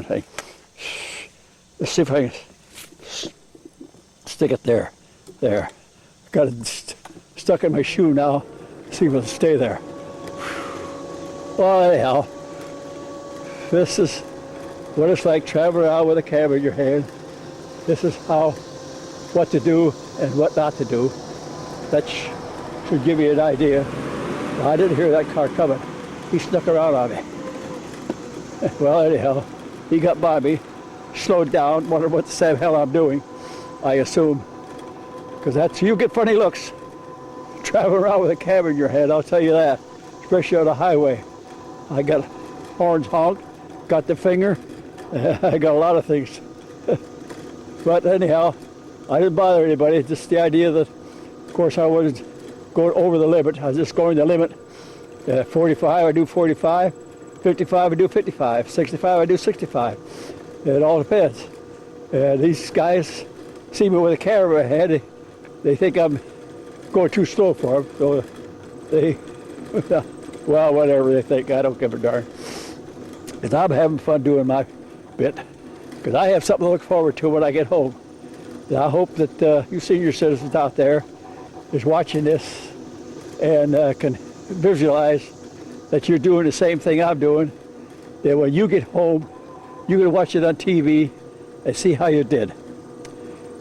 thing. Let's see if I can stick it there. There. Got it stuck in my shoe now. See if it'll stay there. Well, anyhow, this is what it's like traveling around with a camera in your hand. This is what to do and what not to do. That should give you an idea. Well, I didn't hear that car coming. He snuck around on me. Well, anyhow, he got by me, slowed down, wondered what the hell I'm doing, I assume. Because you get funny looks traveling around with a camera in your head, I'll tell you that. Especially on the highway. I got horns honked, got the finger, I got a lot of things. But anyhow, I didn't bother anybody, just the idea that, of course, I wasn't going over the limit. I was just going the limit. 45, I do 45. 55, I do 55. 65, I do 65. It all depends. These guys see me with a camera ahead. They think I'm going too slow for them. So they, well, whatever they think. I don't give a darn. Because I'm having fun doing my bit. Because I have something to look forward to when I get home. And I hope that you senior citizens out there is watching this and can visualize that you're doing the same thing I'm doing. That when you get home, you can watch it on TV and see how you did.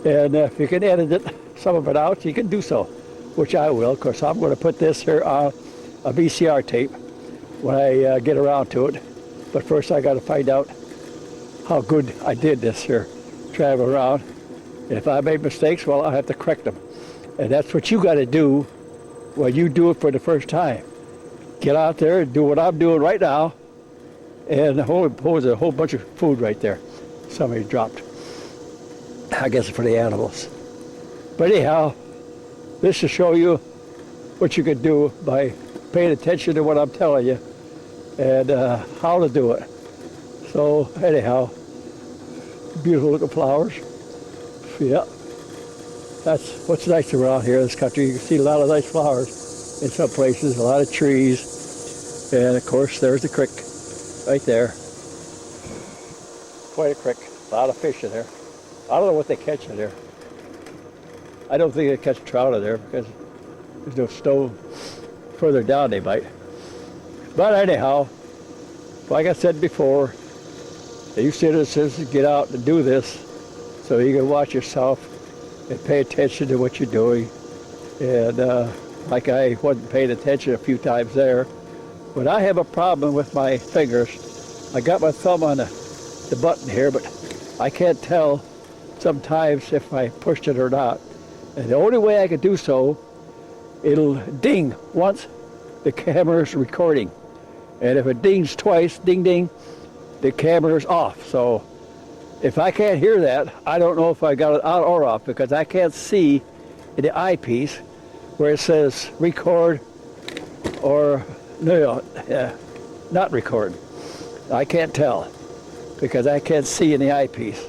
And if you can edit some of it out, you can do so, which I will. Of course, I'm going to put this here on a VCR tape when I get around to it. But first, I got to find out how good I did this here, travel around. And if I made mistakes, well, I'll have to correct them. And that's what you got to do when you do it for the first time. Get out there and do what I'm doing right now. And there's a whole bunch of food right there. Somebody dropped. I guess for the animals. But anyhow, this will show you what you can do by paying attention to what I'm telling you and how to do it. So anyhow, beautiful looking flowers. Yeah, that's what's nice around here in this country. You can see a lot of nice flowers in some places, a lot of trees, and of course there's the creek right there. Quite a creek, a lot of fish in there. I don't know what they catch in there. I don't think they catch trout in there because there's no stone. Further down they might. But anyhow, like I said before, you citizens get out and do this so you can watch yourself and pay attention to what you're doing. And like I wasn't paying attention a few times there, but I have a problem with my fingers. I got my thumb on the button here, but I can't tell sometimes if I pushed it or not. And the only way I could do so, it'll ding once the camera's recording. And if it dings twice, ding ding, the camera's off. So if I can't hear that, I don't know if I got it on or off because I can't see in the eyepiece where it says record or not record. I can't tell because I can't see in the eyepiece.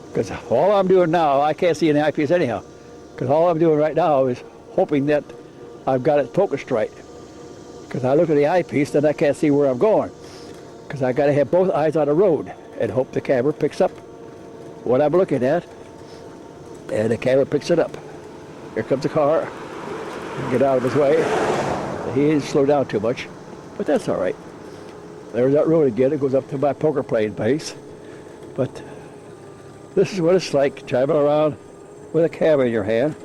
Because all I'm doing now, I can't see in the eyepiece anyhow. Because all I'm doing right now is hoping that I've got it focused right. Because I look at the eyepiece, then I can't see where I'm going. Because I got to have both eyes on the road and hope the camera picks up what I'm looking at. And the camera picks it up. Here comes a car. Get out of his way. He didn't slow down too much, but that's all right. There's that road again. It goes up to my poker playing place. But this is what it's like traveling around with a camera in your hand.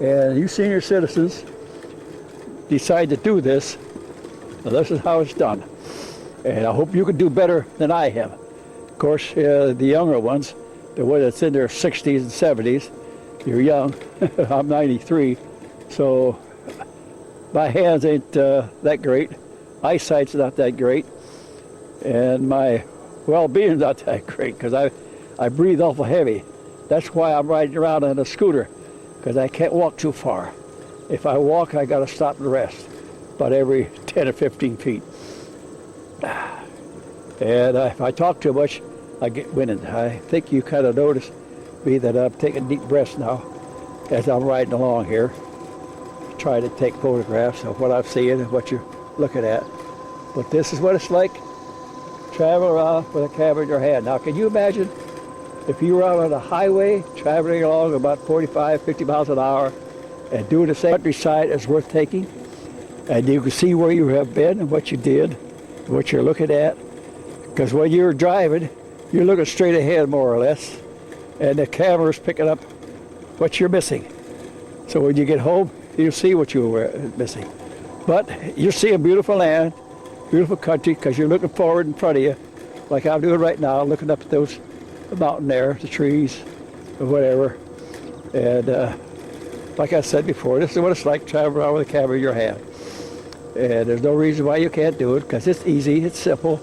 And you senior citizens decide to do this. Now this is how it's done. And I hope you can do better than I have. Of course, the younger ones, the one that's in their 60s and 70s, you're young. I'm 93. So my hands ain't that great. Eyesight's not that great. And my well-being's not that great because I breathe awful heavy. That's why I'm riding around on a scooter, because I can't walk too far. If I walk, I got to stop and rest about every 10 or 15 feet. And if I talk too much, I get winded. I think you kind of notice me that I'm taking deep breaths now as I'm riding along here, trying to take photographs of what I'm seeing and what you're looking at. But this is what it's like travel around with a camera in your hand. Now, can you imagine if you were out on a highway traveling along about 45, 50 miles an hour and doing the same countryside is worth taking? And you can see where you have been and what you did, what you're looking at. Because when you're driving, you're looking straight ahead more or less, and the camera's picking up what you're missing. So when you get home, you'll see what you were missing. But you're seeing beautiful land, beautiful country, because you're looking forward in front of you, like I'm doing right now, looking up at those mountain there, the trees, or whatever. And like I said before, this is what it's like traveling around with a camera in your hand. And there's no reason why you can't do it, because it's easy, it's simple.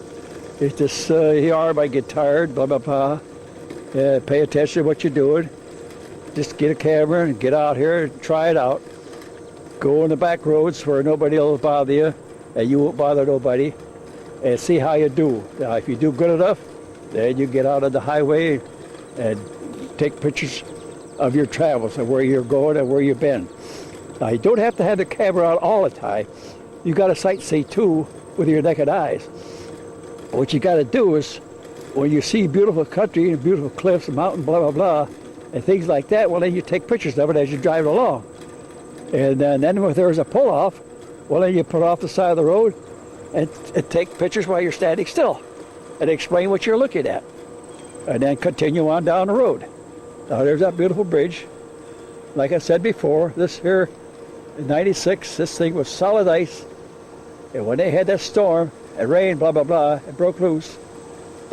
It's just your arm might get tired, blah, blah, blah. Pay attention to what you're doing. Just get a camera and get out here and try it out. Go on the back roads where nobody will bother you, and you won't bother nobody, and see how you do. Now, if you do good enough, then you get out on the highway and take pictures of your travels and where you're going and where you've been. Now, you don't have to have the camera out all the time. You got to sightsee too with your naked eyes. What you got to do is, when you see beautiful country and beautiful cliffs and mountains, blah, blah, blah, and things like that, well, then you take pictures of it as you drive along. And then if there's a pull-off, well, then you put off the side of the road and take pictures while you're standing still and explain what you're looking at. And then continue on down the road. Now, there's that beautiful bridge. Like I said before, this here, in 96, this thing was solid ice. And when they had that storm, and rain, blah, blah, blah, it broke loose.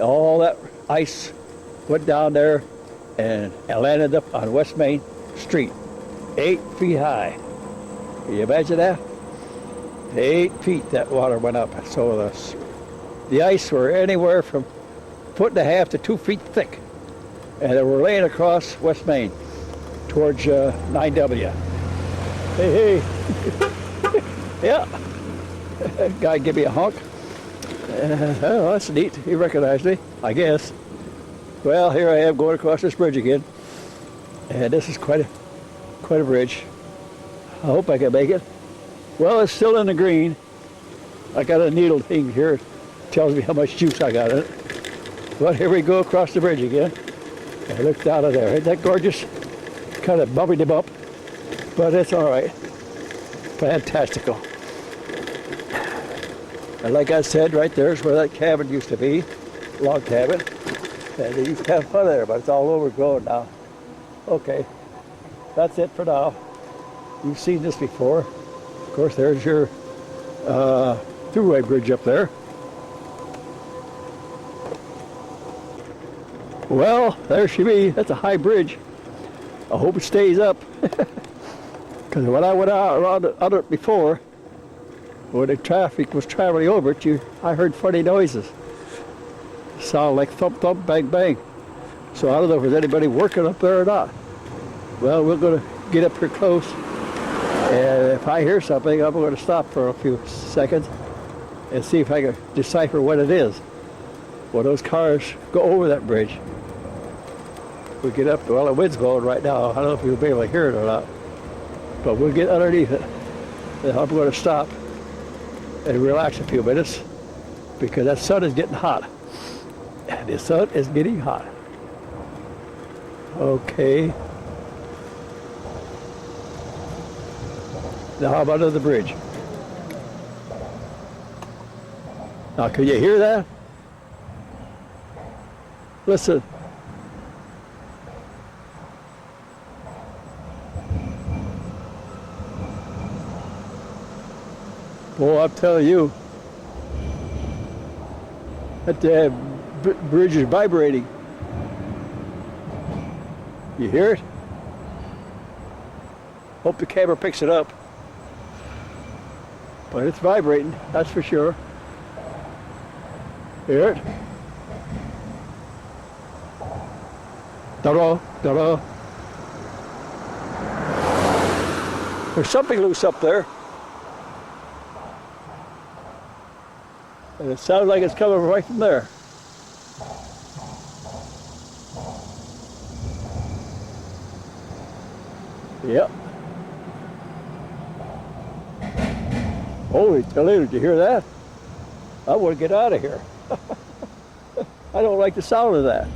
All that ice went down there and landed up on West Main Street, 8 feet high. Can you imagine that? 8 feet that water went up. So the ice were anywhere from 1.5 to 2 feet thick. And they were laying across West Main towards 9W. Hey, hey. Yeah. Guy give me a honk. Oh, that's neat. He recognized me, I guess. Well, here I am going across this bridge again. And this is quite a bridge. I hope I can make it. Well, it's still in the green. I got a needle thing here. It tells me how much juice I got in it. But here we go across the bridge again. And look down at there. Isn't that gorgeous? Kind of bumpy bump. But it's all right. Fantastical. And like I said, right there is where that cabin used to be, log cabin. And they used to have fun there, but it's all overgrown now. Okay, that's it for now. You've seen this before. Of course, there's your throughway bridge up there. Well, there she be. That's a high bridge. I hope it stays up. Because when I went out around under it before, when the traffic was traveling over it, I heard funny noises. Sound like thump, thump, bang, bang. So I don't know if there's anybody working up there or not. Well, we're going to get up here close. And if I hear something, I'm going to stop for a few seconds and see if I can decipher what it is. Well, those cars go over that bridge. We get up, well, the wind's blowing right now. I don't know if you'll be able to hear it or not. But we'll get underneath it. And I'm going to stop and relax a few minutes because that sun is getting hot. And the sun is getting hot. Okay. Now how about under the bridge? Now can you hear that? Listen. Boy, I'm telling you, that bridge is vibrating. You hear it? Hope the camera picks it up. But it's vibrating, that's for sure. Hear it? Da-da, da-da. There's something loose up there. And it sounds like it's coming right from there. Yep. Holy Toledo, did you hear that? I want to get out of here. I don't like the sound of that.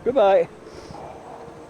Goodbye.